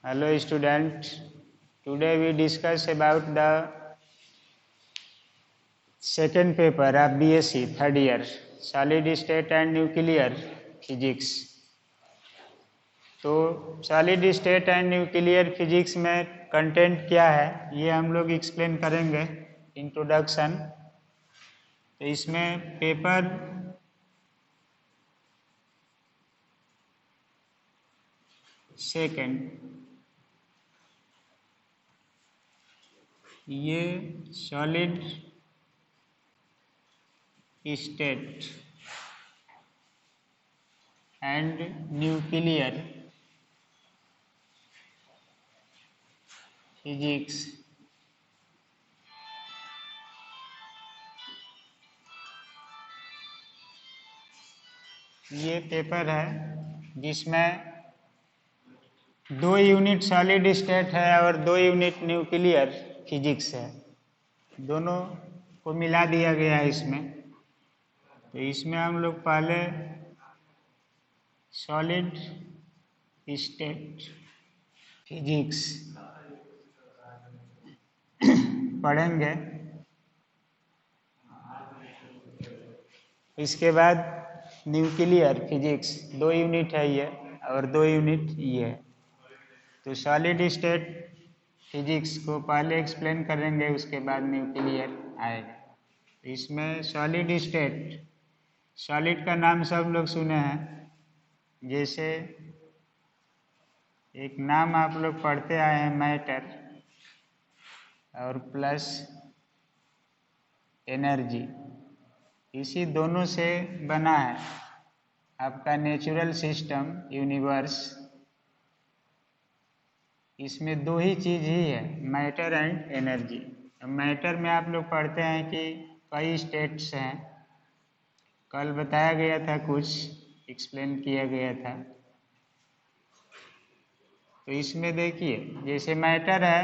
Hello students, today we discuss about the second paper of BSc third year, solid state and nuclear physics. तो solid state and nuclear physics में content क्या है ये हम लोग explain करेंगे introduction. तो इसमें पेपर सेकेंड ये solid state and nuclear physics ये पेपर है जिसमें 2 यूनिट सॉलिड स्टेट है और 2 यूनिट न्यूक्लियर फिजिक्स है, दोनों को मिला दिया गया है इसमें। तो इसमें हम लोग पहले सॉलिड स्टेट फिजिक्स पढ़ेंगे, इसके बाद न्यूक्लियर फिजिक्स 2 यूनिट है ये और 2 यूनिट ये है। तो सॉलिड स्टेट फिजिक्स को पहले एक्सप्लेन करेंगे, उसके बाद न्यूक्लियर आएगा। इसमें सॉलिड स्टेट, सॉलिड का नाम सब लोग सुने हैं, जैसे एक नाम आप लोग पढ़ते आए हैं मैटर और प्लस एनर्जी, इसी दोनों से बना है आपका नेचुरल सिस्टम यूनिवर्स। इसमें 2 ही चीज़ ही है, मैटर एंड एनर्जी। मैटर में आप लोग पढ़ते हैं कि कई स्टेट्स हैं, कल बताया गया था, कुछ एक्सप्लेन किया गया था। तो इसमें देखिए जैसे मैटर है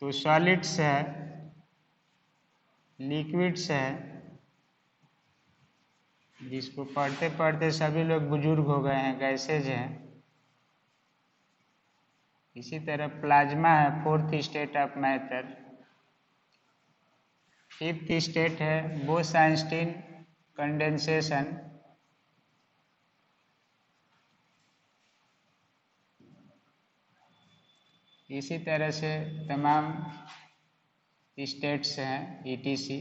तो सॉलिड्स है, लिक्विड्स है, जिसको पढ़ते पढ़ते सभी लोग बुजुर्ग हो गए हैं, गैसेज हैं। इसी तरह प्लाज्मा है, 4th state of matter. 5th state है बोस-आइंस्टीन कंडेंसेशन। इसी तरह से तमाम स्टेट्स हैं ETC।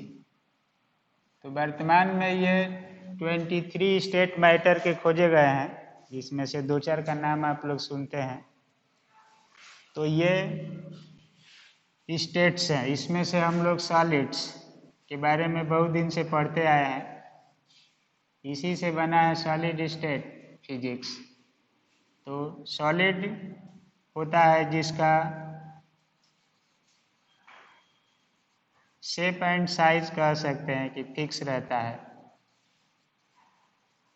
तो वर्तमान में ये 23 स्टेट मैटर के खोजे गए हैं, जिसमें से 2-4 का नाम आप लोग सुनते हैं। तो ये स्टेट्स हैं, इसमें से हम लोग सॉलिड्स के बारे में बहुत दिन से पढ़ते आए हैं, इसी से बना है सॉलिड स्टेट फिजिक्स। तो सॉलिड होता है जिसका शेप एंड साइज कह सकते हैं कि फिक्स रहता है,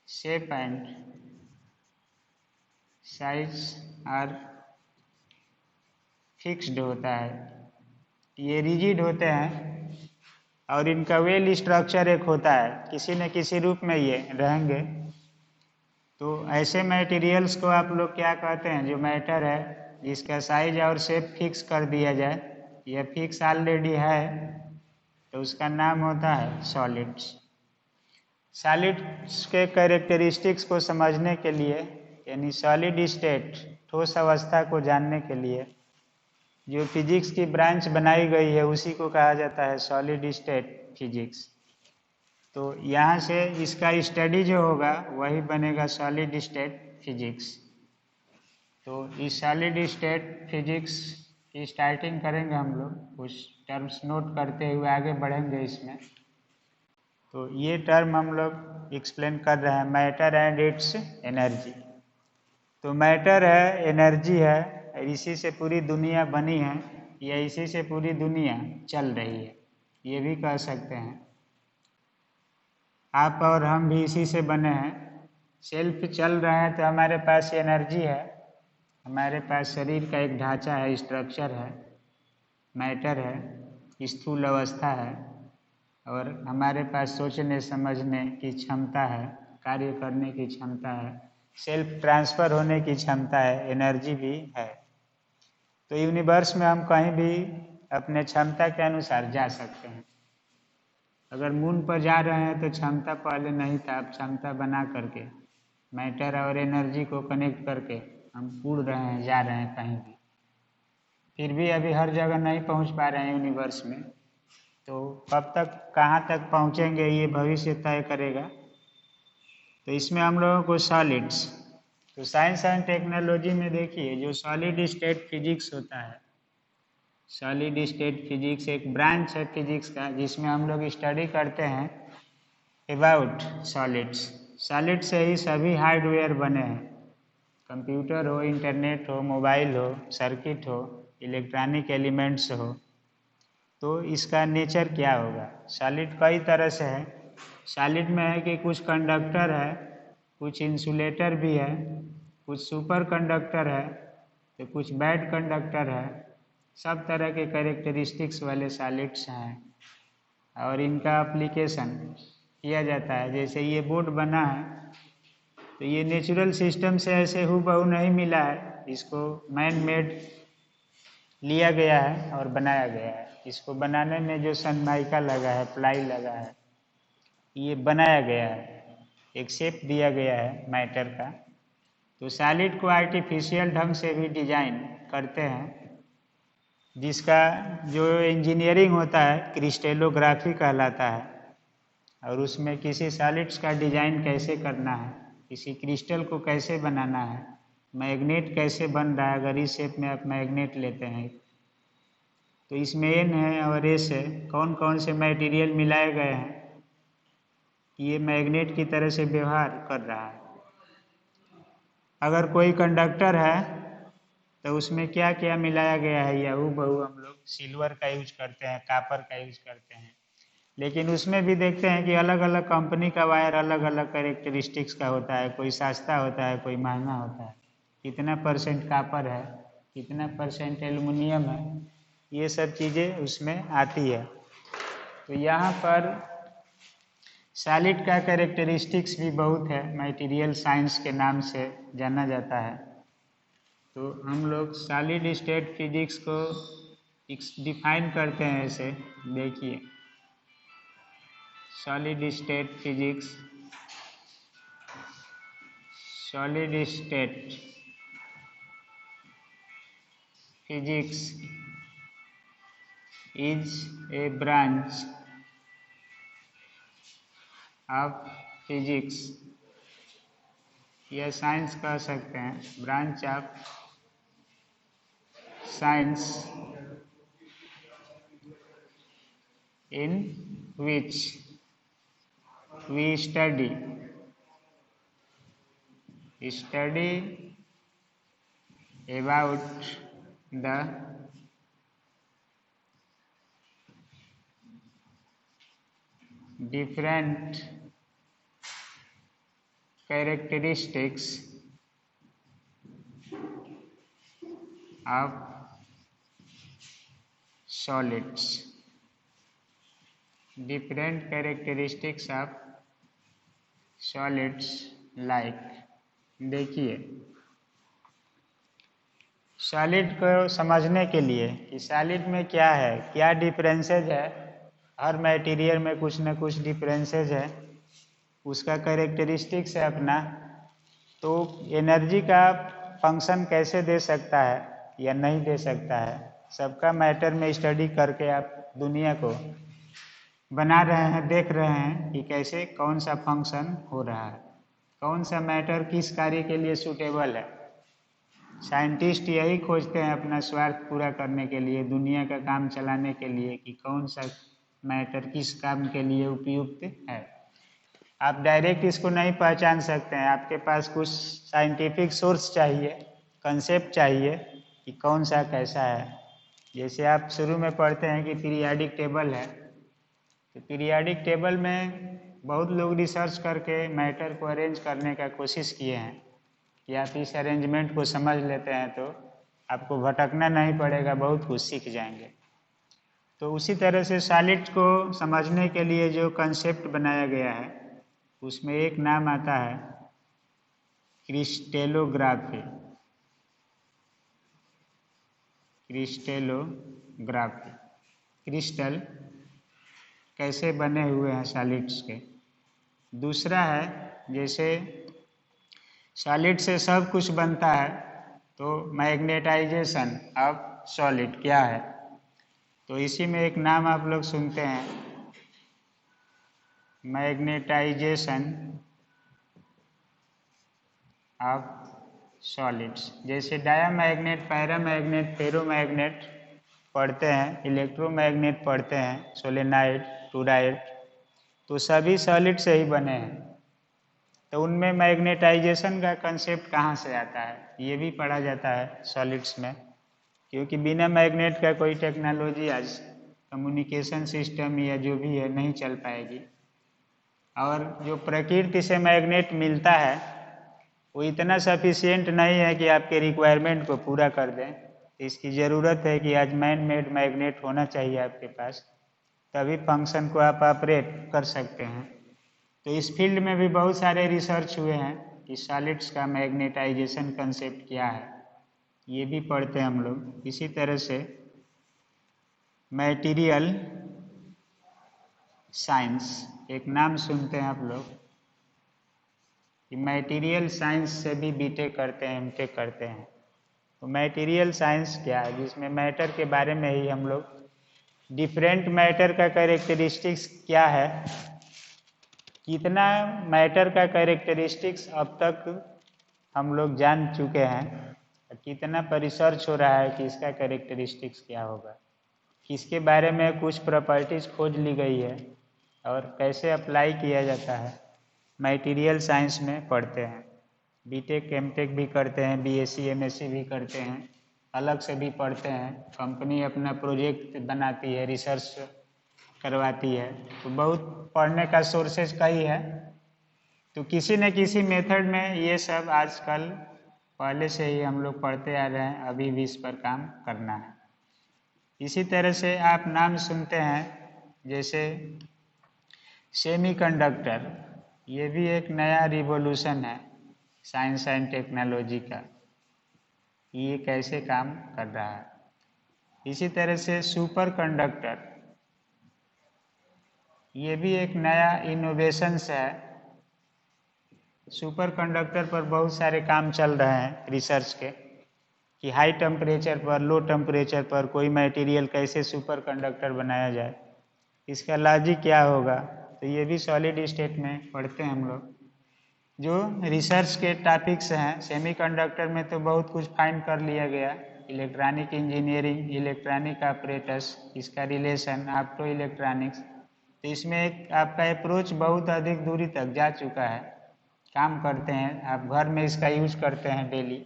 shape and size are fixed होता है। ये रिजिड होते हैं और इनका वेल स्ट्रक्चर एक होता है, किसी न किसी रूप में ये रहेंगे। तो ऐसे मटेरियल्स को आप लोग क्या कहते हैं, जो मैटर है जिसका साइज और शेप फिक्स कर दिया जाए, यह फिक्स ऑलरेडी है, तो उसका नाम होता है सॉलिड्स। सॉलिड्स के कैरेक्टरिस्टिक्स को समझने के लिए, यानी सॉलिड स्टेट ठोस अवस्था को जानने के लिए जो फिजिक्स की ब्रांच बनाई गई है, उसी को कहा जाता है सॉलिड स्टेट फिजिक्स। तो यहाँ से इसका स्टडी जो होगा वही बनेगा सॉलिड स्टेट फिजिक्स। तो इस सॉलिड स्टेट फिजिक्स की स्टार्टिंग करेंगे हम लोग, कुछ टर्म्स नोट करते हुए आगे बढ़ेंगे इसमें। तो ये टर्म हम लोग एक्सप्लेन कर रहे हैं, मैटर एंड इट्स एनर्जी। तो मैटर है, एनर्जी है, इसी से पूरी दुनिया बनी है, या इसी से पूरी दुनिया चल रही है, ये भी कह सकते हैं। आप और हम भी इसी से बने हैं। सेल्फ चल रहा है तो हमारे पास एनर्जी है, हमारे पास शरीर का एक ढांचा है, स्ट्रक्चर है, मैटर है, स्थूल अवस्था है, और हमारे पास सोचने समझने की क्षमता है, कार्य करने की क्षमता है, सेल्फ ट्रांसफ़र होने की क्षमता है, एनर्जी भी है। तो यूनिवर्स में हम कहीं भी अपने क्षमता के अनुसार जा सकते हैं। अगर मून पर जा रहे हैं तो क्षमता पहले नहीं था, अब क्षमता बना करके मैटर और एनर्जी को कनेक्ट करके हम उड़ रहे हैं, जा रहे हैं कहीं भी। फिर भी अभी हर जगह नहीं पहुंच पा रहे हैं यूनिवर्स में, तो कब तक कहाँ तक पहुंचेंगे ये भविष्य तय करेगा। तो इसमें हम लोगों को सॉलिड्स, तो साइंस एंड टेक्नोलॉजी में देखिए जो सॉलिड स्टेट फिजिक्स होता है, सॉलिड स्टेट फिजिक्स एक ब्रांच है फिजिक्स का जिसमें हम लोग स्टडी करते हैं अबाउट सॉलिड्स। सॉलिड से ही सभी हार्डवेयर बने हैं, कंप्यूटर हो, इंटरनेट हो, मोबाइल हो, सर्किट हो, इलेक्ट्रॉनिक एलिमेंट्स हो। तो इसका नेचर क्या होगा? सॉलिड कई तरह से है। सॉलिड में है कि कुछ कंडक्टर है, कुछ इंसुलेटर भी है, कुछ सुपर कंडक्टर है, तो कुछ बैड कंडक्टर है। सब तरह के कैरेक्टरिस्टिक्स वाले सॉलिड्स हैं और इनका एप्लीकेशन किया जाता है। जैसे ये बोर्ड बना है तो ये नेचुरल सिस्टम से ऐसे हूबहू नहीं मिला है, इसको मैन मेड लिया गया है और बनाया गया है। इसको बनाने में जो सनमाइका लगा है, प्लाई लगा है, ये बनाया गया है, एक शेप दिया गया है मैटर का। तो सॉलिड को आर्टिफिशियल ढंग से भी डिजाइन करते हैं, जिसका जो इंजीनियरिंग होता है क्रिस्टलोग्राफी कहलाता है। और उसमें किसी सॉलिड्स का डिजाइन कैसे करना है, किसी क्रिस्टल को कैसे बनाना है, मैग्नेट कैसे बन रहा है। अगर इस शेप में आप मैग्नेट लेते हैं तो इसमें एन है और एस है, कौन कौन से मटेरियल मिलाए गए हैं कि ये मैग्नेट की तरह से व्यवहार कर रहा है। अगर कोई कंडक्टर है तो उसमें क्या क्या मिलाया गया है, या हूबहू हम लोग सिल्वर का यूज करते हैं, कापर का यूज करते हैं। लेकिन उसमें भी देखते हैं कि अलग अलग कंपनी का वायर अलग अलग कैरेक्टरिस्टिक्स का होता है, कोई सस्ता होता है, कोई महंगा होता है, कितना परसेंट कापर है, कितना परसेंट एल्युमिनियम है, ये सब चीज़ें उसमें आती है। तो यहाँ पर सॉलिड का कैरेक्टरिस्टिक्स भी बहुत है, मटेरियल साइंस के नाम से जाना जाता है। तो हम लोग सॉलिड स्टेट फिजिक्स को डिफाइन करते हैं ऐसे, देखिए solid state physics, solid state physics is a branch of physics, या साइंस कह सकते हैं, branch of science in which we study about the different characteristics of solids, different characteristics of solids like, देखिए solid को समझने के लिए कि सॉलिड में क्या है, क्या डिफरेंसेज है, हर मटेरियल में कुछ न कुछ डिफरेंसेज है, उसका कैरेक्टरिस्टिक्स है अपना। तो एनर्जी का फंक्शन कैसे दे सकता है या नहीं दे सकता है, सबका मैटर में स्टडी करके आप दुनिया को बना रहे हैं, देख रहे हैं कि कैसे कौन सा फंक्शन हो रहा है, कौन सा मैटर किस कार्य के लिए सूटेबल है। साइंटिस्ट यही खोजते हैं अपना स्वार्थ पूरा करने के लिए, दुनिया का काम चलाने के लिए, कि कौन सा मैटर किस काम के लिए उपयुक्त है। आप डायरेक्ट इसको नहीं पहचान सकते हैं, आपके पास कुछ साइंटिफिक सोर्स चाहिए, कंसेप्ट चाहिए कि कौन सा कैसा है। जैसे आप शुरू में पढ़ते हैं कि पीरियाडिक टेबल है, तो पीरियाडिक टेबल में बहुत लोग रिसर्च करके मैटर को अरेंज करने का कोशिश किए हैं कि आप इस अरेंजमेंट को समझ लेते हैं तो आपको भटकना नहीं पड़ेगा, बहुत कुछ सीख जाएंगे। तो उसी तरह से सॉलिड को समझने के लिए जो कंसेप्ट बनाया गया है उसमें एक नाम आता है क्रिस्टेलोग्राफी, क्रिस्टेलोग्राफी, क्रिस्टल कैसे बने हुए हैं सॉलिड्स के। दूसरा है जैसे सॉलिड से सब कुछ बनता है, तो मैग्नेटाइजेशन ऑफ सॉलिड क्या है। तो इसी में एक नाम आप लोग सुनते हैं, मैग्नेटाइजेशन ऑफ सॉलिड्स। जैसे डायामैग्नेट, पैरामैग्नेट, फेरोमैग्नेट पढ़ते हैं, इलेक्ट्रोमैग्नेट पढ़ते हैं, सोलेनाइड, टोराइड, तो सभी सॉलिड से ही बने हैं। तो उनमें मैग्नेटाइजेशन का कंसेप्ट कहाँ से आता है, ये भी पढ़ा जाता है सॉलिड्स में, क्योंकि बिना मैग्नेट का कोई टेक्नोलॉजी आज कम्युनिकेशन सिस्टम या जो भी है नहीं चल पाएगी। और जो प्रकृति से मैग्नेट मिलता है वो इतना सफिशिएंट नहीं है कि आपके रिक्वायरमेंट को पूरा कर दें। इसकी ज़रूरत है कि आज मैन मेड मैग्नेट होना चाहिए आपके पास, तभी फंक्शन को आप ऑपरेट कर सकते हैं। तो इस फील्ड में भी बहुत सारे रिसर्च हुए हैं कि सॉलिड्स का मैग्नेटाइजेशन कंसेप्ट क्या है, ये भी पढ़ते हैं हम लोग। इसी तरह से मैटीरियल साइंस, एक नाम सुनते हैं आप लोग कि मैटीरियल साइंस से भी बीटेक करते हैं, एमटेक करते हैं। तो मैटीरियल साइंस क्या है, जिसमें मैटर के बारे में ही हम लोग, डिफरेंट मैटर का कैरेक्टरिस्टिक्स क्या है, कितना मैटर का कैरेक्टरिस्टिक्स अब तक हम लोग जान चुके हैं, कितना पर रिसर्च हो रहा है कि इसका कैरेक्टरिस्टिक्स क्या होगा, किसके बारे में कुछ प्रॉपर्टीज खोज ली गई है और कैसे अप्लाई किया जाता है, मैटीरियल साइंस में पढ़ते हैं। बीटेक एमटेक भी करते हैं, बीएससी एमएससी भी करते हैं, अलग से भी पढ़ते हैं। कंपनी अपना प्रोजेक्ट बनाती है, रिसर्च करवाती है, तो बहुत पढ़ने का सोर्सेज कई है। तो किसी न किसी मेथड में ये सब आजकल पहले से ही हम लोग पढ़ते आ रहे हैं, अभी भी इस पर काम करना है। इसी तरह से आप नाम सुनते हैं जैसे सेमीकंडक्टर, ये भी एक नया रिवॉल्यूशन है साइंस एंड टेक्नोलॉजी का, ये कैसे काम कर रहा है। इसी तरह से सुपर कंडक्टर, ये भी एक नया इनोवेशंस है। सुपर कंडक्टर पर बहुत सारे काम चल रहे हैं रिसर्च के, कि हाई टेम्परेचर पर, लो टेम्परेचर पर कोई मटेरियल कैसे सुपर कंडक्टर बनाया जाए, इसका लॉजिक क्या होगा। तो ये भी सॉलिड स्टेट में पढ़ते हैं हम लोग। जो रिसर्च के टॉपिक्स हैं, सेमीकंडक्टर में तो बहुत कुछ फाइंड कर लिया गया, इलेक्ट्रॉनिक इंजीनियरिंग, इलेक्ट्रॉनिक ऑपरेटर्स, इसका रिलेशन ऑप्टो इलेक्ट्रॉनिक्स। तो इसमें एक आपका अप्रोच बहुत अधिक दूरी तक जा चुका है, काम करते हैं आप, घर में इसका यूज करते हैं डेली,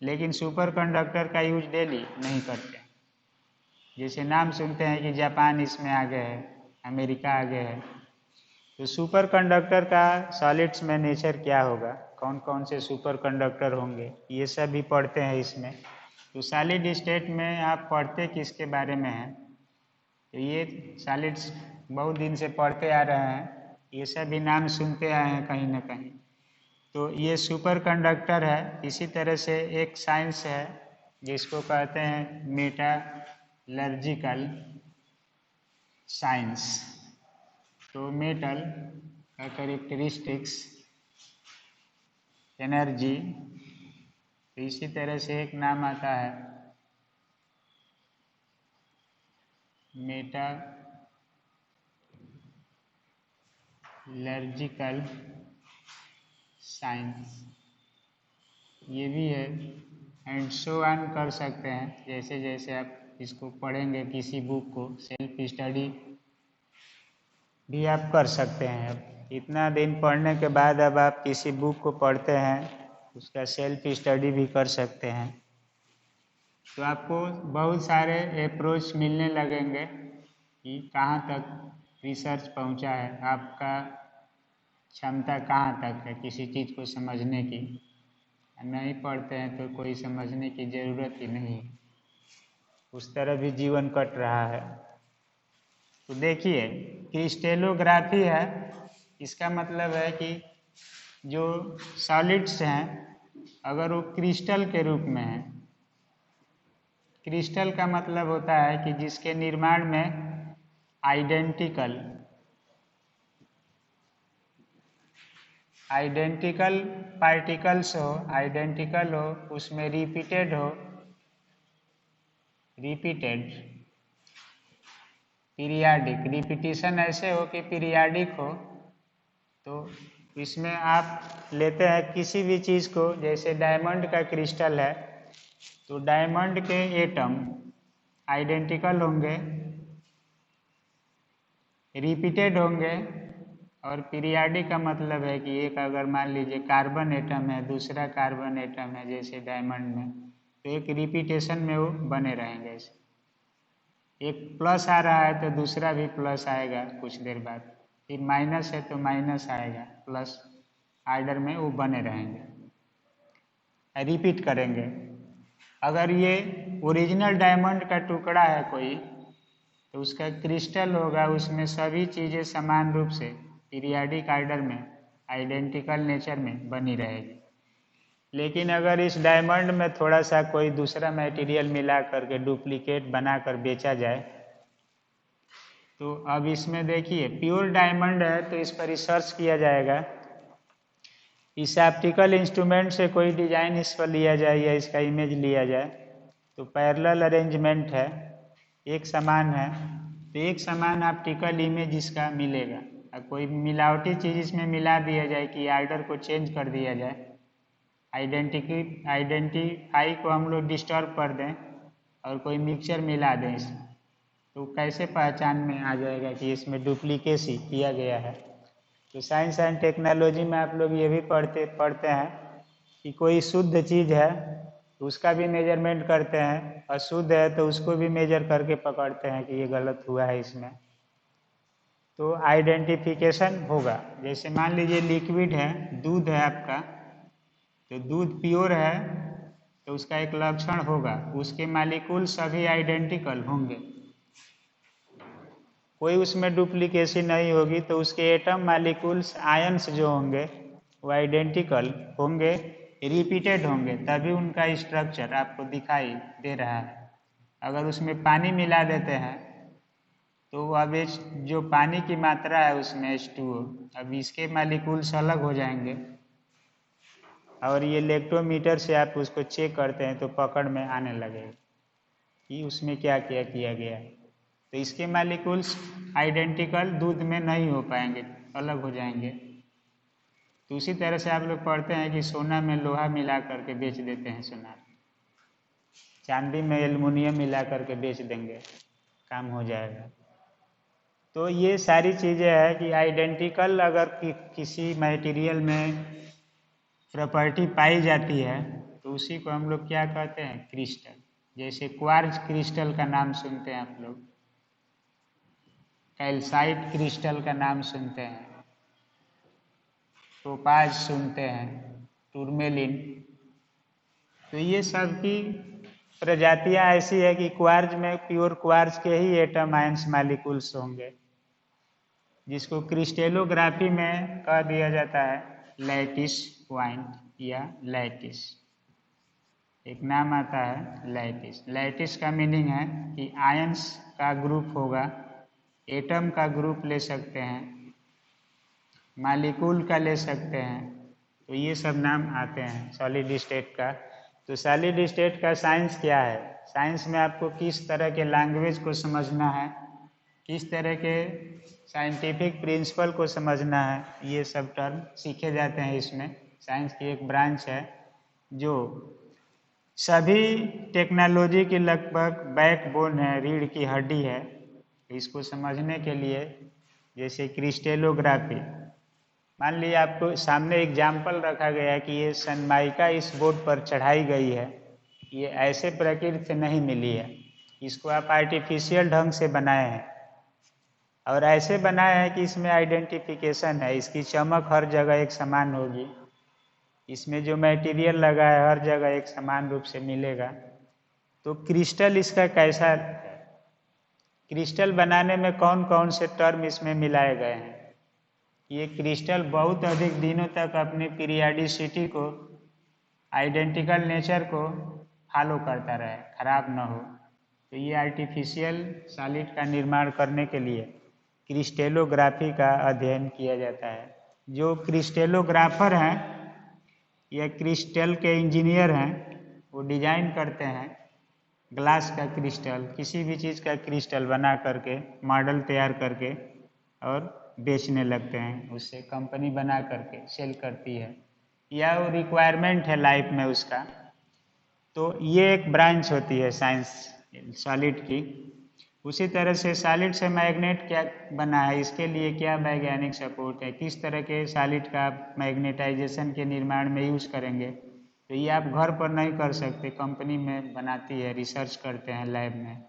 लेकिन सुपर कंडक्टर का यूज डेली नहीं करते। जैसे नाम सुनते हैं कि जापान इसमें आगे है, अमेरिका आगे है। तो सुपर कंडक्टर का सॉलिड्स में नेचर क्या होगा, कौन कौन से सुपर कंडक्टर होंगे, ये सब भी पढ़ते हैं इसमें। तो सॉलिड स्टेट में आप पढ़ते किसके बारे में हैं, तो ये सॉलिड्स बहुत दिन से पढ़ते आ रहे हैं, ये सब भी नाम सुनते आए हैं कहीं ना कहीं। तो ये सुपर कंडक्टर है। इसी तरह से एक साइंस है जिसको कहते हैं मेटालर्जिकल साइंस। तो मेटल का कैरेक्टरिस्टिक्स, एनर्जी, तो इसी तरह से एक नाम आता है मेटालर्जिकल साइंस, ये भी है। एंड सो ऑन कर सकते हैं, जैसे जैसे आप इसको पढ़ेंगे किसी बुक को, सेल्फ स्टडी भी आप कर सकते हैं। अब इतना दिन पढ़ने के बाद अब आप किसी बुक को पढ़ते हैं, उसका सेल्फ स्टडी भी कर सकते हैं, तो आपको बहुत सारे अप्रोच मिलने लगेंगे कि कहाँ तक रिसर्च पहुँचा है, आपका क्षमता कहाँ तक है किसी चीज़ को समझने की। नहीं पढ़ते हैं तो कोई समझने की ज़रूरत ही नहीं, उस तरह भी जीवन कट रहा है। तो देखिए क्रिस्टेलोग्राफी है, इसका मतलब है कि जो सॉलिड्स हैं अगर वो क्रिस्टल के रूप में है, क्रिस्टल का मतलब होता है कि जिसके निर्माण में आइडेंटिकल पार्टिकल्स हो, आइडेंटिकल हो, उसमें रिपीटेड पीरियाडिक, रिपीटिशन ऐसे हो कि पीरियाडिक हो। तो इसमें आप लेते हैं किसी भी चीज़ को, जैसे डायमंड का क्रिस्टल है तो डायमंड के एटम आइडेंटिकल होंगे, रिपीटेड होंगे, और पीरियाडिक का मतलब है कि एक अगर मान लीजिए कार्बन एटम है, दूसरा कार्बन एटम है जैसे डायमंड में, तो एक रिपीटेशन में वो बने रहेंगे। एक प्लस आ रहा है तो दूसरा भी प्लस आएगा कुछ देर बाद, फिर माइनस है तो माइनस आएगा, प्लस आर्डर में वो बने रहेंगे, रिपीट करेंगे। अगर ये ओरिजिनल डायमंड का टुकड़ा है कोई, तो उसका क्रिस्टल होगा, उसमें सभी चीज़ें समान रूप से पीरियाडिक आर्डर में आइडेंटिकल नेचर में बनी रहेगी। लेकिन अगर इस डायमंड में थोड़ा सा कोई दूसरा मटेरियल मिला करके डुप्लीकेट बनाकर बेचा जाए, तो अब इसमें देखिए प्योर डायमंड है तो इस पर रिसर्च किया जाएगा, इस ऑप्टिकल इंस्ट्रूमेंट से कोई डिजाइन इस पर लिया जाए या इसका इमेज लिया जाए, तो पैरेलल अरेंजमेंट है, एक समान है, तो एक समान ऑप्टिकल इमेज इसका मिलेगा। अब कोई मिलावटी चीज़ इसमें मिला दिया जाए कि आर्डर को चेंज कर दिया जाए, आइडेंटिफाई को हम लोग डिस्टर्ब कर दें और कोई मिक्सचर मिला दें इसमें, तो कैसे पहचान में आ जाएगा कि इसमें डुप्लीकेसी किया गया है। तो साइंस एंड टेक्नोलॉजी में आप लोग ये भी पढ़ते हैं कि कोई शुद्ध चीज़ है तो उसका भी मेजरमेंट करते हैं, अशुद्ध है तो उसको भी मेजर करके पकड़ते हैं कि ये गलत हुआ है इसमें, तो आइडेंटिफिकेशन होगा। जैसे मान लीजिए लिक्विड है, दूध है आपका, तो दूध प्योर है तो उसका एक लक्षण होगा, उसके मालिक्यूल सभी आइडेंटिकल होंगे, कोई उसमें डुप्लीकेसी नहीं होगी, तो उसके एटम मालिक्यूल्स आयंस जो होंगे वो आइडेंटिकल होंगे, रिपीटेड होंगे, तभी उनका स्ट्रक्चर आपको दिखाई दे रहा है। अगर उसमें पानी मिला देते हैं तो अब जो पानी की मात्रा है उसमें H2O, अब इसके मालिक्यूल्स अलग हो जाएंगे, और ये इलेक्ट्रोमीटर से आप उसको चेक करते हैं तो पकड़ में आने लगेगा कि उसमें क्या क्या किया गया है। तो इसके मालिक्यूल्स आइडेंटिकल दूध में नहीं हो पाएंगे, अलग हो जाएंगे। तो उसी तरह से आप लोग पढ़ते हैं कि सोना में लोहा मिला करके बेच देते हैं सोना, चांदी में एल्युमिनियम मिला करके बेच देंगे, काम हो जाएगा। तो ये सारी चीज़ें हैं कि आइडेंटिकल अगर किसी मटेरियल में प्रॉपर्टी पाई जाती है तो उसी को हम लोग क्या कहते हैं, क्रिस्टल। जैसे क्वार्ट्ज क्रिस्टल का नाम सुनते हैं आप लोग, कैल्साइट क्रिस्टल का नाम सुनते हैं, टोपाज सुनते हैं, टूरमेलिन, तो ये सब की प्रजातियां ऐसी है कि क्वार्ज में प्योर क्वार्ज के ही एटम आयंस मालिक्यूल्स होंगे, जिसको क्रिस्टेलोग्राफी में कह दिया जाता है लैटिस पॉइंट या लैटिस, एक नाम आता है लैटिस। लैटिस का मीनिंग है कि आयंस का ग्रुप होगा, एटम का ग्रुप ले सकते हैं, मालिक्यूल का ले सकते हैं, तो ये सब नाम आते हैं सॉलिड स्टेट का। तो सॉलिड स्टेट का साइंस क्या है, साइंस में आपको किस तरह के लैंग्वेज को समझना है, किस तरह के साइंटिफिक प्रिंसिपल को समझना है, ये सब टर्म सीखे जाते हैं इसमें। साइंस की एक ब्रांच है जो सभी टेक्नोलॉजी की लगभग बैकबोन है, रीढ़ की हड्डी है। इसको समझने के लिए जैसे क्रिस्टेलोग्राफी, मान लीजिए आपको सामने एग्जाम्पल रखा गया है कि ये सनमाइका इस बोर्ड पर चढ़ाई गई है, ये ऐसे प्रकृति से नहीं मिली है, इसको आप आर्टिफिशियल ढंग से बनाए हैं, और ऐसे बनाए हैं कि इसमें आइडेंटिफिकेशन है, इसकी चमक हर जगह एक समान होगी, इसमें जो मटेरियल लगा है हर जगह एक समान रूप से मिलेगा। तो क्रिस्टल इसका कैसा, क्रिस्टल बनाने में कौन कौन से टर्म इसमें मिलाए गए हैं, ये क्रिस्टल बहुत अधिक दिनों तक अपनी पीरियडिसिटी को, आइडेंटिकल नेचर को फॉलो करता रहे, खराब ना हो। तो ये आर्टिफिशियल सॉलिड का निर्माण करने के लिए क्रिस्टेलोग्राफी का अध्ययन किया जाता है। जो क्रिस्टेलोग्राफर हैं या क्रिस्टल के इंजीनियर हैं, वो डिजाइन करते हैं ग्लास का क्रिस्टल, किसी भी चीज़ का क्रिस्टल बना करके, मॉडल तैयार करके और बेचने लगते हैं। उससे कंपनी बना करके सेल करती है, या वो रिक्वायरमेंट है लाइफ में उसका। तो ये एक ब्रांच होती है साइंस सॉलिड की। उसी तरह से सॉलिड से मैग्नेट क्या बना है, इसके लिए क्या वैज्ञानिक सपोर्ट है, किस तरह के सॉलिड का मैग्नेटाइजेशन के निर्माण में यूज करेंगे, तो ये आप घर पर नहीं कर सकते, कंपनी में बनाती है, रिसर्च करते हैं लैब में,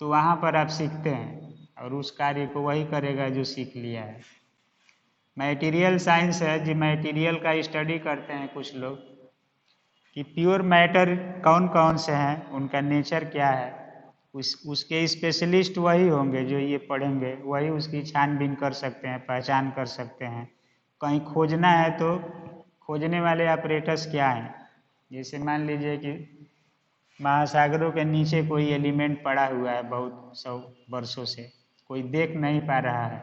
तो वहाँ पर आप सीखते हैं और उस कार्य को वही करेगा जो सीख लिया है। मटेरियल साइंस है जी, मटेरियल का स्टडी करते हैं कुछ लोग कि प्योर मैटर कौन कौन से हैं, उनका नेचर क्या है, उसके स्पेशलिस्ट वही होंगे जो ये पढ़ेंगे, वही उसकी छानबीन कर सकते हैं, पहचान कर सकते हैं। कहीं खोजना है तो खोजने वाले ऑपरेटर्स क्या हैं, जैसे मान लीजिए कि महासागरों के नीचे कोई एलिमेंट पड़ा हुआ है बहुत 100 वर्षों से, कोई देख नहीं पा रहा है,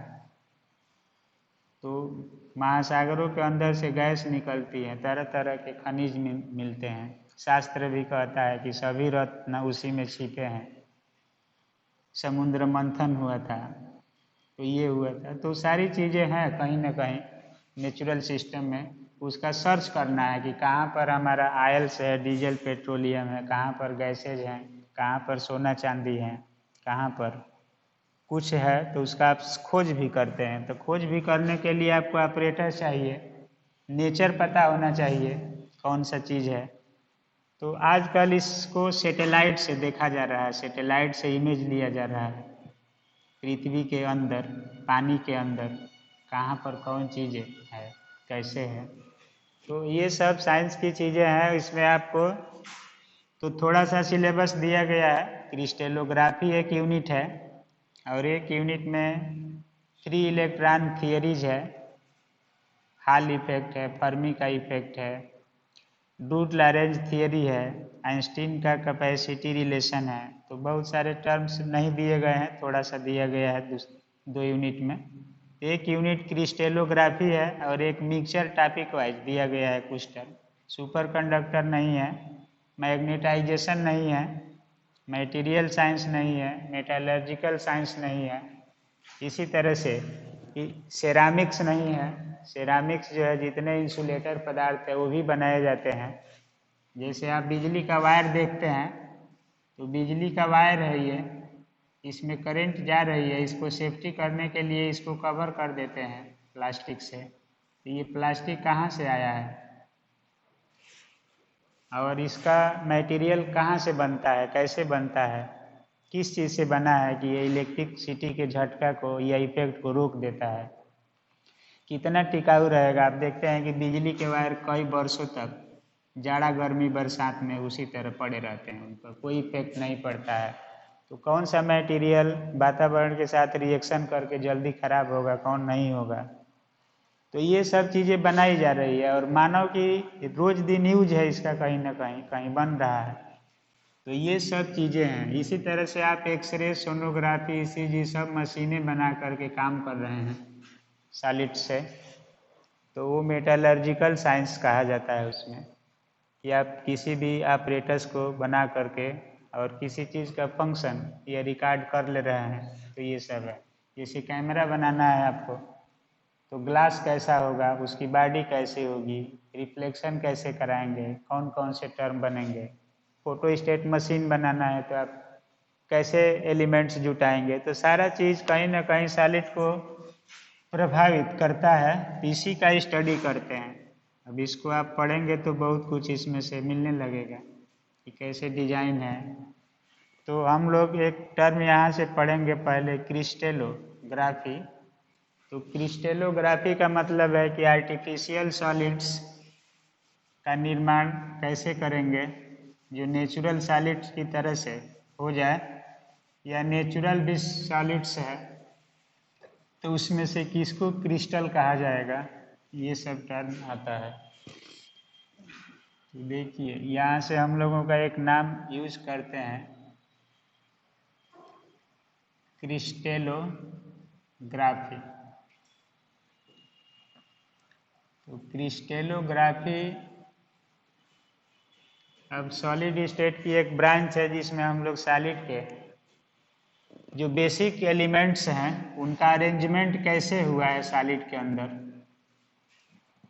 तो महासागरों के अंदर से गैस निकलती है, तरह तरह के खनिज मिलते हैं। शास्त्र भी कहता है कि सभी रत्न उसी में छिपे हैं, समुद्र मंथन हुआ था तो ये हुआ था। तो सारी चीज़ें हैं कहीं ना कहीं नेचुरल सिस्टम में, उसका सर्च करना है कि कहाँ पर हमारा ऑयल्स है, डीजल पेट्रोलियम है, कहाँ पर गैसेज हैं, कहाँ पर सोना चांदी है, कहाँ पर कुछ है, तो उसका आप खोज भी करते हैं। तो खोज भी करने के लिए आपको ऑपरेटर चाहिए, नेचर पता होना चाहिए कौन सा चीज़ है। तो आजकल इसको सैटेलाइट से देखा जा रहा है, सैटेलाइट से इमेज लिया जा रहा है पृथ्वी के अंदर, पानी के अंदर कहाँ पर कौन चीज़ है, कैसे है। तो ये सब साइंस की चीज़ें हैं। इसमें आपको तो थोड़ा सा सिलेबस दिया गया है। क्रिस्टेलोग्राफी एक यूनिट है और एक यूनिट में 3 इलेक्ट्रॉन थियरीज है, हॉल इफेक्ट है, फर्मी का इफेक्ट है, डूट लैरेंज थियरी है, आइंस्टीन का कैपेसिटी रिलेशन है। तो बहुत सारे टर्म्स नहीं दिए गए हैं, थोड़ा सा दिया गया है 2 यूनिट में। एक यूनिट क्रिस्टेलोग्राफी है और एक मिक्सचर टॉपिक वाइज दिया गया है कुछ टर्म। सुपर कंडक्टर नहीं है, मैग्नेटाइजेशन नहीं है, मटेरियल साइंस नहीं है, मेटालर्जिकल साइंस नहीं है, इसी तरह से सेरामिक्स नहीं है। सेरामिक्स जो है, जितने इंसुलेटर पदार्थ है वो भी बनाए जाते हैं। जैसे आप बिजली का वायर देखते हैं, तो बिजली का वायर है ये, इसमें करंट जा रही है, इसको सेफ्टी करने के लिए इसको कवर कर देते हैं प्लास्टिक से। तो ये प्लास्टिक कहाँ से आया है और इसका मटेरियल कहाँ से बनता है, कैसे बनता है, किस चीज़ से बना है कि ये इलेक्ट्रिसिटी के झटका को या इफेक्ट को रोक देता है, कितना टिकाऊ रहेगा। आप देखते हैं कि बिजली के वायर कई वर्षों तक जाड़ा गर्मी बरसात में उसी तरह पड़े रहते हैं, उन पर कोई इफेक्ट नहीं पड़ता है। तो कौन सा मटेरियल वातावरण के साथ रिएक्शन करके जल्दी खराब होगा, कौन नहीं होगा। तो ये सब चीज़ें बनाई जा रही है और मानव की रोज दिन यूज है इसका, कहीं ना कहीं कहीं बन रहा है। तो ये सब चीज़ें हैं। इसी तरह से आप एक्सरे, सोनोग्राफी, ईसीजी सब मशीनें बना करके काम कर रहे हैं सॉलिड से, तो वो मेटालर्जिकल साइंस कहा जाता है उसमें, कि आप किसी भी ऑपरेटर्स को बना करके और किसी चीज़ का फंक्शन या रिकॉर्ड कर ले रहे हैं। तो ये सब है। जैसे कैमरा बनाना है आपको, तो ग्लास कैसा होगा, उसकी बॉडी कैसी होगी, रिफ्लेक्शन कैसे कराएंगे, कौन कौन से टर्म बनेंगे। फोटोस्टेट मशीन बनाना है तो आप कैसे एलिमेंट्स जुटाएंगे। तो सारा चीज़ कहीं ना कहीं सॉलिड को प्रभावित करता है। इसी का स्टडी करते हैं। अब इसको आप पढ़ेंगे तो बहुत कुछ इसमें से मिलने लगेगा कि कैसे डिजाइन है। तो हम लोग एक टर्म यहाँ से पढ़ेंगे पहले, क्रिस्टेलोग्राफी। तो क्रिस्टेलोग्राफी का मतलब है कि आर्टिफिशियल सॉलिड्स का निर्माण कैसे करेंगे जो नेचुरल सॉलिड्स की तरह से हो जाए, या नेचुरल भी सॉलिड्स है तो उसमें से किसको क्रिस्टल कहा जाएगा, ये सब टर्म आता है। तो देखिए यहाँ से हम लोगों का एक नाम यूज करते हैं, क्रिस्टेलोग्राफी। तो क्रिस्टेलोग्राफी अब सॉलिड स्टेट की एक ब्रांच है जिसमें हम लोग सॉलिड के जो बेसिक एलिमेंट्स हैं उनका अरेंजमेंट कैसे हुआ है सॉलिड के अंदर,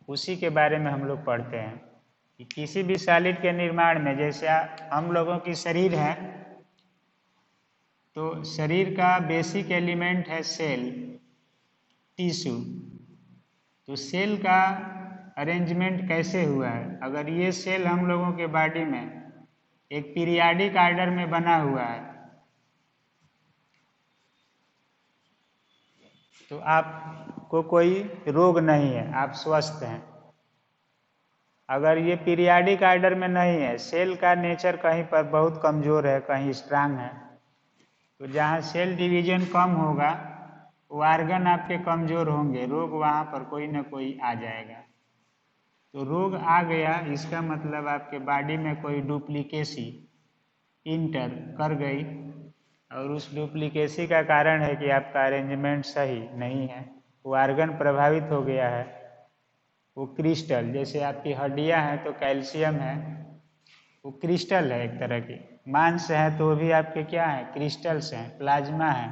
उसी के बारे में हम लोग पढ़ते हैं कि किसी भी सॉलिड के निर्माण में, जैसे हम लोगों की शरीर है तो शरीर का बेसिक एलिमेंट है सेल, टिश्यू। तो सेल का अरेंजमेंट कैसे हुआ है, अगर ये सेल हम लोगों के बॉडी में एक पीरियाडिक ऑर्डर में बना हुआ है तो आपको कोई रोग नहीं है, आप स्वस्थ हैं। अगर ये पीरियाडिक ऑर्डर में नहीं है, सेल का नेचर कहीं पर बहुत कमज़ोर है, कहीं स्ट्रांग है, तो जहाँ सेल डिवीजन कम होगा वो आर्गन आपके कमज़ोर होंगे, रोग वहाँ पर कोई ना कोई आ जाएगा। तो रोग आ गया इसका मतलब आपके बॉडी में कोई डुप्लीकेसी इंटर कर गई, और उस डुप्लीकेसी का कारण है कि आपका अरेंजमेंट सही नहीं है, वो आर्गन प्रभावित हो गया है। वो क्रिस्टल, जैसे आपकी हड्डियां हैं तो कैल्शियम है, वो क्रिस्टल है एक तरह की। मांस है तो वो भी आपके क्या है, क्रिस्टल्स हैं। प्लाज्मा है,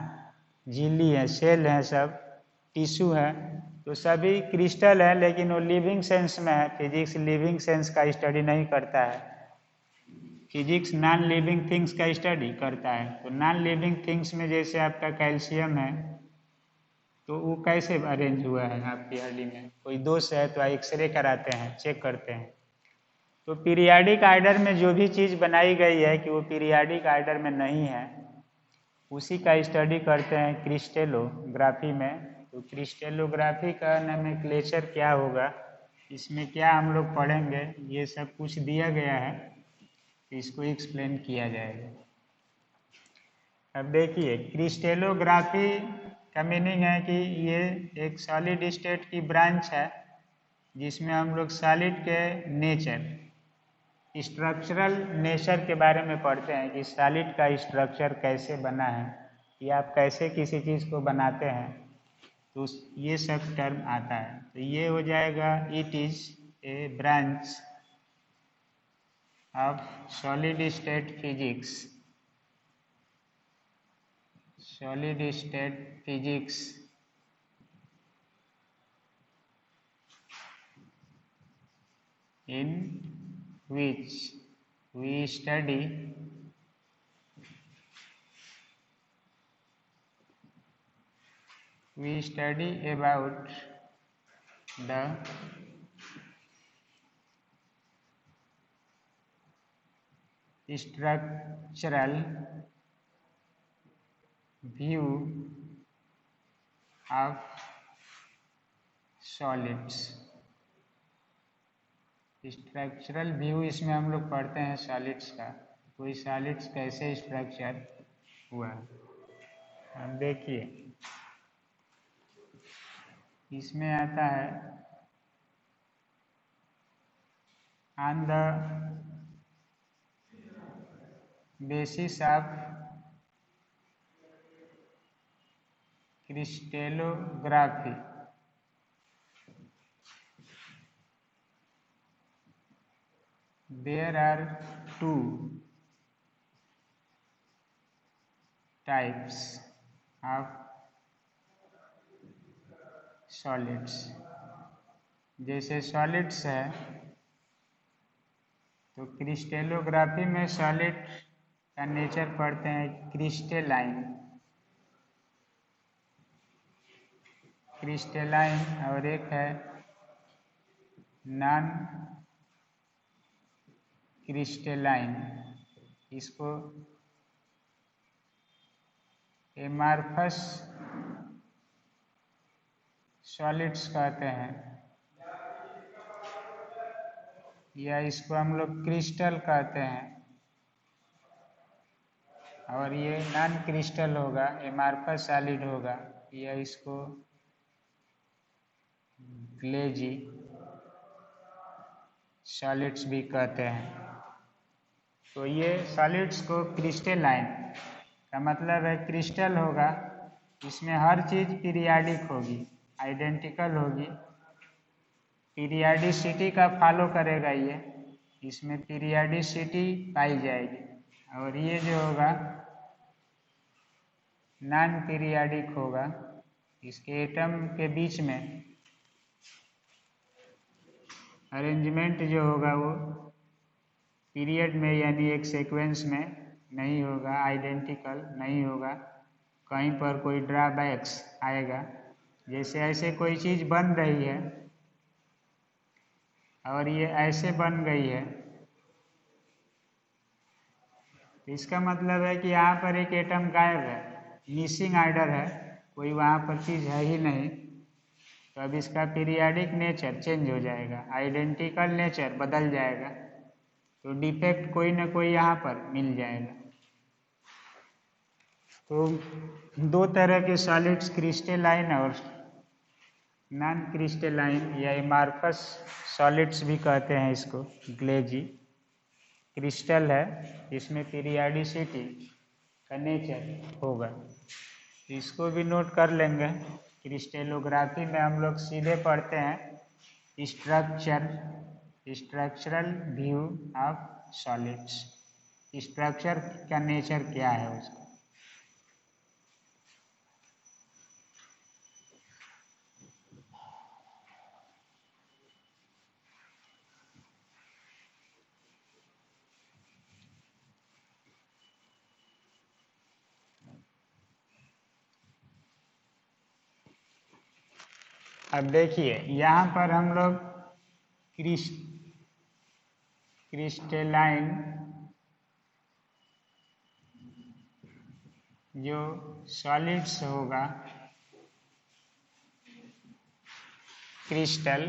झिल्ली है, सेल है, सब टिश्यू है, तो सभी क्रिस्टल है, लेकिन वो लिविंग सेंस में है। फिजिक्स लिविंग सेंस का स्टडी नहीं करता है, फिजिक्स नॉन लिविंग थिंग्स का स्टडी करता है। तो नॉन लिविंग थिंग्स में जैसे आपका कैल्शियम है तो वो कैसे अरेंज हुआ है आपकी हड्डी में, कोई दोष है तो एक्सरे कराते हैं, चेक करते हैं। तो पीरियाडिक ऑर्डर में जो भी चीज़ बनाई गई है कि वो पीरियाडिक ऑर्डर में नहीं है, उसी का स्टडी करते हैं क्रिस्टेलोग्राफी में। तो क्रिस्टेलोग्राफी का नोमेनक्लेचर क्या होगा, इसमें क्या हम लोग पढ़ेंगे, ये सब कुछ दिया गया है, इसको एक्सप्लेन किया जाएगा। अब देखिए क्रिस्टेलोग्राफी का मीनिंग है कि ये एक सॉलिड स्टेट की ब्रांच है जिसमें हम लोग सॉलिड के नेचर, स्ट्रक्चरल नेचर के बारे में पढ़ते हैं कि सॉलिड का स्ट्रक्चर कैसे बना है, या आप कैसे किसी चीज़ को बनाते हैं, तो ये सब टर्म आता है। तो ये हो जाएगा, it is a branch of solid state physics, solid state physics in which we study about the structural view of solids। Structural view इसमें हम लोग पढ़ते हैं सॉलिड्स का, कोई सॉलिड्स कैसे स्ट्रक्चर हुआ। अब देखिए इसमें आता है on the basis of crystallography, there are two types of solids। जैसे सॉलिड्स है तो क्रिस्टेलोग्राफी में सॉलिड का नेचर पढ़ते हैं क्रिस्टेलाइन, क्रिस्टेलाइन, और एक है नॉन क्रिस्टेलाइन, इसको एमार्फस सॉलिड्स कहते हैं, या इसको हम लोग क्रिस्टल कहते हैं। और ये नॉन क्रिस्टल होगा, एमार्फस सॉलिड होगा, या इसको ग्लेजी सॉलिड्स भी कहते हैं। तो ये सॉलिड्स को क्रिस्टलाइन का मतलब है क्रिस्टल होगा, इसमें हर चीज़ पीरियाडिक होगी, आइडेंटिकल होगी, पीरियाडिसिटी का फॉलो करेगा ये, इसमें पीरियाडिसिटी पाई जाएगी। और ये जो होगा नॉन पीरियाडिक होगा, इसके एटम के बीच में अरेंजमेंट जो होगा वो पीरियड में यानी एक सीक्वेंस में नहीं होगा, आइडेंटिकल नहीं होगा, कहीं पर कोई ड्रॉबैक्स आएगा। जैसे ऐसे कोई चीज़ बन रही है और ये ऐसे बन गई है, तो इसका मतलब है कि यहाँ पर एक एटम गायब है, मिसिंग आर्डर है, कोई वहाँ पर चीज़ है ही नहीं। तो अब इसका पीरियाडिक नेचर चेंज हो जाएगा, आइडेंटिकल नेचर बदल जाएगा, तो डिफेक्ट कोई ना कोई यहाँ पर मिल जाएगा। तो दो तरह के सॉलिड्स क्रिस्टलाइन और नॉन क्रिस्टलाइन या एमार्फस सॉलिड्स भी कहते हैं इसको। ग्लेजी क्रिस्टल है, इसमें पीरियाडिसिटी का नेचर होगा, इसको भी नोट कर लेंगे। क्रिस्टेलोग्राफी में हम लोग सीधे पढ़ते हैं structural view of solids, structure का नेचर क्या है उसका। अब देखिए यहाँ पर हम लोग क्रिस्टलाइन जो सॉलिड्स होगा क्रिस्टल,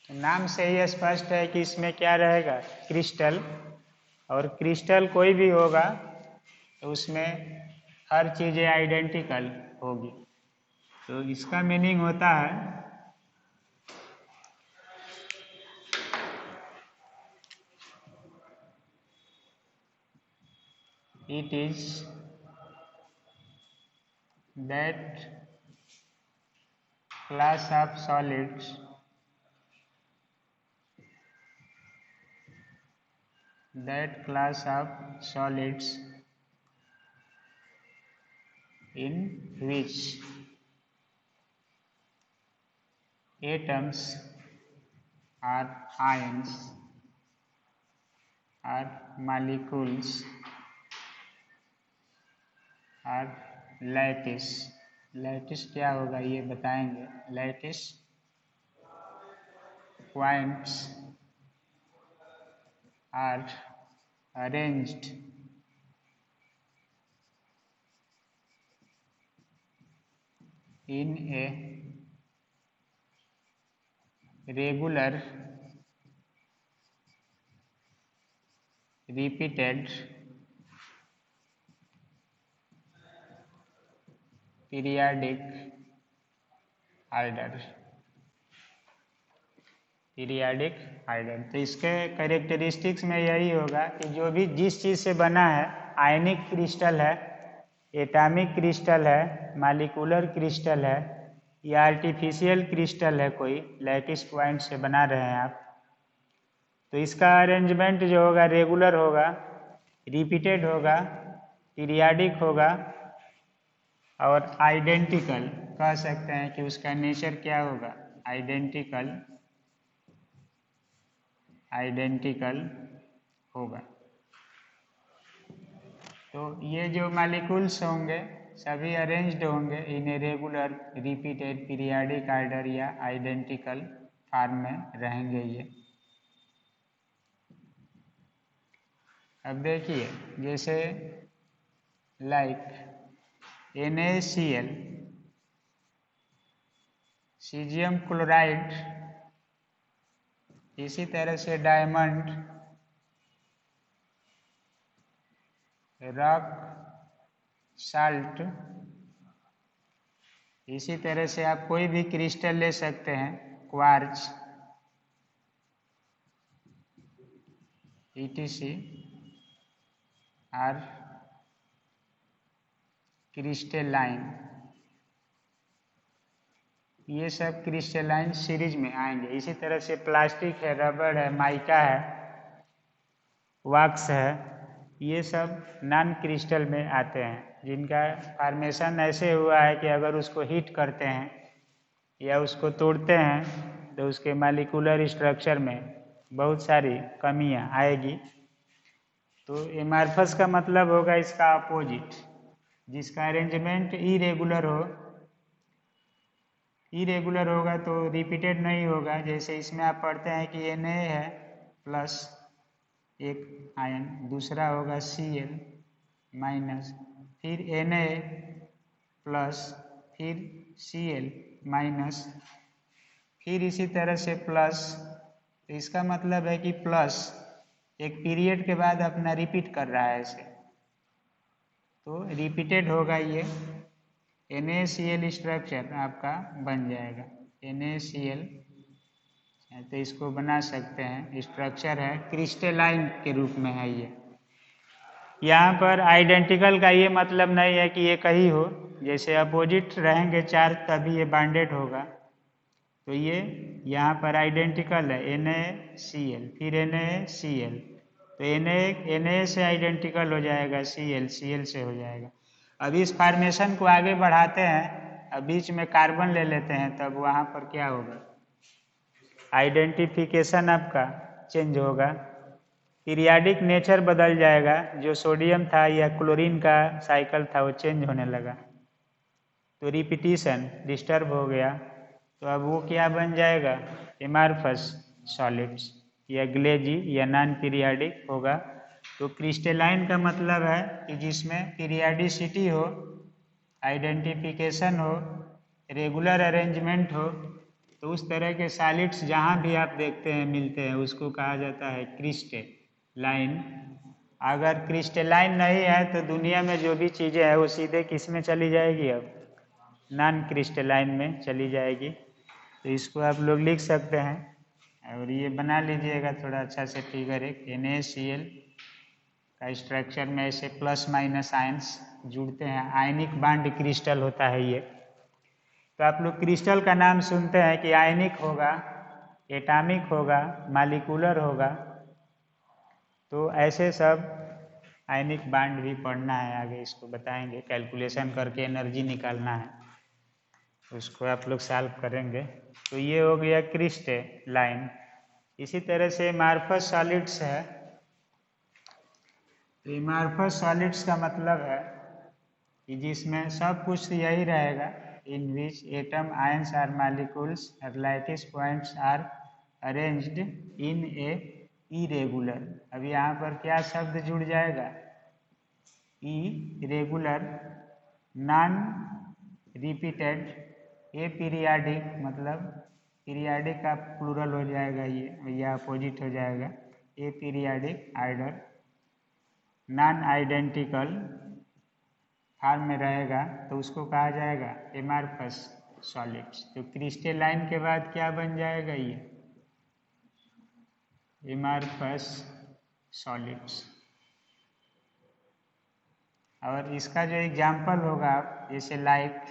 नाम से ही स्पष्ट है कि इसमें क्या रहेगा, क्रिस्टल। और क्रिस्टल कोई भी होगा तो उसमें हर चीज़ें आइडेंटिकल होगी। तो इसका मीनिंग होता है it is that class of solids in which atoms or ions or molecules or lattice, lattice क्या होगा ये बताएंगे, lattice points are arranged in a regular repeated periodic order, तो इसके कैरेक्टरिस्टिक्स में यही होगा कि जो भी जिस चीज़ से बना है, आयनिक क्रिस्टल है, एटॉमिक क्रिस्टल है, मॉलिक्यूलर क्रिस्टल है या आर्टिफिशियल क्रिस्टल है, कोई लैटिस पॉइंट से बना रहे हैं आप, तो इसका अरेंजमेंट जो होगा रेगुलर होगा, रिपीटेड होगा, पीरियाडिक होगा और आइडेंटिकल, कह सकते हैं कि उसका नेचर क्या होगा, आइडेंटिकल होगा। तो ये जो मॉलिक्यूल्स होंगे सभी अरेंज्ड होंगे in a regular repeated periodic order या आइडेंटिकल फॉर्म में रहेंगे ये। अब देखिए जैसे लाइक NaCl, सीजियम क्लोराइड, इसी तरह से डायमंड, रॉक साल्ट, इसी तरह से आप कोई भी क्रिस्टल ले सकते हैं, क्वार्ट्ज ETC और क्रिस्टलाइन, ये सब क्रिस्टलाइन सीरीज में आएंगे। इसी तरह से प्लास्टिक है, रबड़ है, माइका है, वॉक्स है, ये सब नॉन क्रिस्टल में आते हैं, जिनका फॉर्मेशन ऐसे हुआ है कि अगर उसको हीट करते हैं या उसको तोड़ते हैं तो उसके मॉलिक्यूलर स्ट्रक्चर में बहुत सारी कमियां आएगी। तो एमार्फस का मतलब होगा इसका अपोजिट, जिसका अरेंजमेंट इरेगुलर हो। इरेगुलर होगा तो रिपीटेड नहीं होगा। जैसे इसमें आप पढ़ते हैं कि Na है प्लस एक आयन, दूसरा होगा Cl माइनस, फिर Na प्लस, फिर Cl माइनस, फिर इसी तरह से प्लस। तो इसका मतलब है कि प्लस एक पीरियड के बाद अपना रिपीट कर रहा है इसे, तो रिपीटेड होगा ये। NaCl स्ट्रक्चर आपका बन जाएगा, NaCl, तो इसको बना सकते हैं, स्ट्रक्चर है क्रिस्टलाइन के रूप में है ये। यहाँ पर आइडेंटिकल का ये मतलब नहीं है कि एक ही हो, जैसे अपोजिट रहेंगे चार्ज तभी ये बाउंडेड होगा। तो ये यहाँ पर आइडेंटिकल है, NaCl फिर NaCl, तो Na से आइडेंटिकल हो जाएगा, Cl से हो जाएगा। अब इस फॉर्मेशन को आगे बढ़ाते हैं, अब बीच में कार्बन ले लेते हैं, तब वहाँ पर क्या होगा, आइडेंटिफिकेशन आपका चेंज होगा, पीरियाडिक नेचर बदल जाएगा। जो सोडियम था या क्लोरीन का साइकिल था वो चेंज होने लगा, तो रिपीटिशन डिस्टर्ब हो गया। तो अब वो क्या बन जाएगा, एमार्फस सॉलिड्स या ग्लेजी या नॉन पीरियाडिक होगा। तो क्रिस्टलाइन का मतलब है कि जिसमें पीरियाडिसिटी हो, आइडेंटिफिकेशन हो, रेगुलर अरेंजमेंट हो, तो उस तरह के सॉलिड्स जहाँ भी आप देखते हैं मिलते हैं उसको कहा जाता है क्रिस्टलाइन। अगर क्रिस्टलाइन नहीं है तो दुनिया में जो भी चीज़ें हैं वो सीधे किस में चली जाएगी, अब नॉन क्रिस्टलाइन में चली जाएगी। तो इसको आप लोग लिख सकते हैं और ये बना लीजिएगा थोड़ा अच्छा से फिगर। एक NaCl का स्ट्रक्चर में ऐसे प्लस माइनस आयंस जुड़ते हैं, आयनिक बांड क्रिस्टल होता है ये। तो आप लोग क्रिस्टल का नाम सुनते हैं कि आयनिक होगा, एटॉमिक होगा, मॉलिक्यूलर होगा, तो ऐसे सब आयनिक बांड भी पढ़ना है आगे, इसको बताएंगे, कैलकुलेशन करके एनर्जी निकालना है, उसको आप लोग सॉल्व करेंगे। तो ये हो गया क्रिस्टलाइन। इसी तरह से एमार्फस सॉलिड्स है। तो एमार्फस सॉलिड्स का मतलब है कि जिसमें सब कुछ यही रहेगा, in which atom ions are molecules at lattice points are arranged in a irregular. अब यहाँ पर क्या शब्द जुड़ जाएगा, irregular, non repeated, aperiodic, मतलब पीरियाडिक का प्लूरल हो जाएगा ये, या अपोजिट हो जाएगा, aperiodic order, non identical form में रहेगा तो उसको कहा जाएगा एमार्फस सॉलिड्स। तो क्रिस्टलाइन के बाद क्या बन जाएगा, ये एमार्फस सॉलिड्स। और इसका जो एग्जाम्पल होगा, जैसे लाइक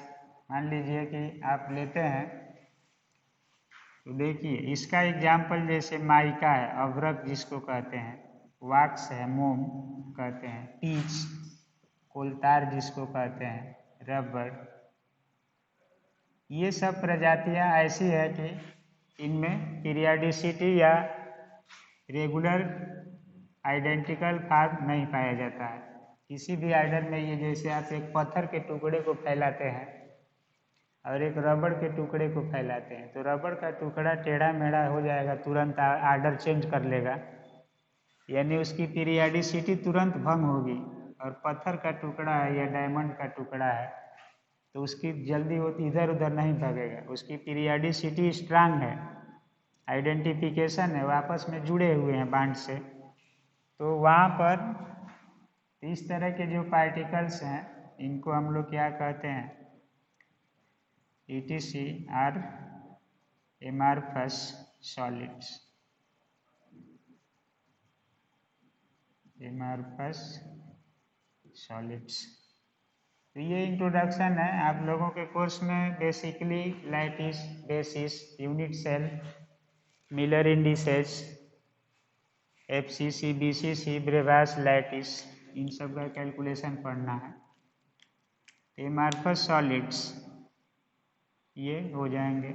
मान लीजिए कि आप लेते हैं, तो देखिए इसका एग्जाम्पल जैसे माइका है, अभ्रक जिसको कहते हैं, वॉक्स है, मोम कहते हैं, पीच, कोलतार जिसको कहते हैं, रबर, ये सब प्रजातियां ऐसी है कि इनमें पीरियाडिसिटी या रेगुलर आइडेंटिकल फॉर्म नहीं पाया जाता है किसी भी आर्डर में। ये जैसे आप एक पत्थर के टुकड़े को फैलाते हैं और एक रबड़ के टुकड़े को फैलाते हैं, तो रबड़ का टुकड़ा टेढ़ा मेढ़ा हो जाएगा, तुरंत आर्डर चेंज कर लेगा, यानी उसकी पीरियाडिसिटी तुरंत भंग होगी। और पत्थर का टुकड़ा है या डायमंड का टुकड़ा है तो उसकी जल्दी वो इधर उधर नहीं भागेगा, उसकी पीरियाडिसिटी स्ट्रांग है, आइडेंटिफिकेशन है, वो आपस में जुड़े हुए हैं बांड से। तो वहाँ पर इस तरह के जो पार्टिकल्स हैं इनको हम लोग क्या कहते हैं, ETC are amorphous solids. amorphous solids. तो ये इंट्रोडक्शन है आप लोगों के कोर्स में। Basically lattice, basis, unit cell, Miller indices, FCC, BCC, Bravais, lattice, इन सब का कैलकुलेशन पढ़ना है। एमॉर्फस सॉलिड्स ये हो जाएंगे।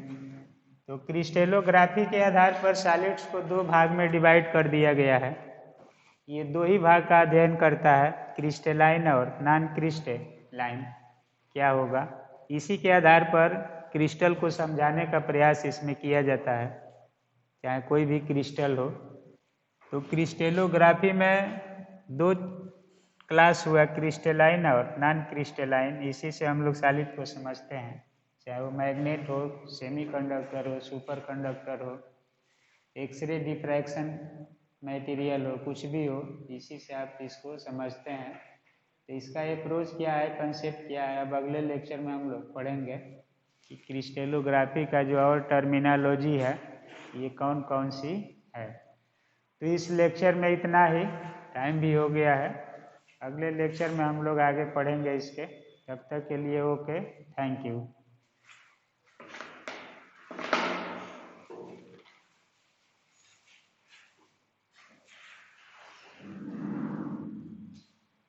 तो क्रिस्टेलोग्राफी के आधार पर सॉलिड्स को दो भाग में डिवाइड कर दिया गया है। ये दो ही भाग का अध्ययन करता है, क्रिस्टेलाइन और नॉन क्रिस्टेलाइन क्या होगा। इसी के आधार पर क्रिस्टल को समझाने का प्रयास इसमें किया जाता है, चाहे कोई भी क्रिस्टल हो। तो क्रिस्टेलोग्राफी में दो क्लास हुआ, क्रिस्टेलाइन और नॉन क्रिस्टेलाइन। इसी से हम लोग सॉलिड को समझते हैं, चाहे वो मैग्नेट हो, सेमीकंडक्टर हो, सुपर कंडक्टर हो, एक्सरे डिफ्रैक्शन मटेरियल हो, कुछ भी हो, इसी से आप इसको समझते हैं। तो इसका अप्रोच क्या है, कंसेप्ट क्या है, अब अगले लेक्चर में हम लोग पढ़ेंगे कि क्रिस्टेलोग्राफी का जो और टर्मिनोलॉजी है ये कौन कौन सी है। तो इस लेक्चर में इतना ही, टाइम भी हो गया है। अगले लेक्चर में हम लोग आगे पढ़ेंगे इसके। तब तक के लिए ओके, थैंक यू।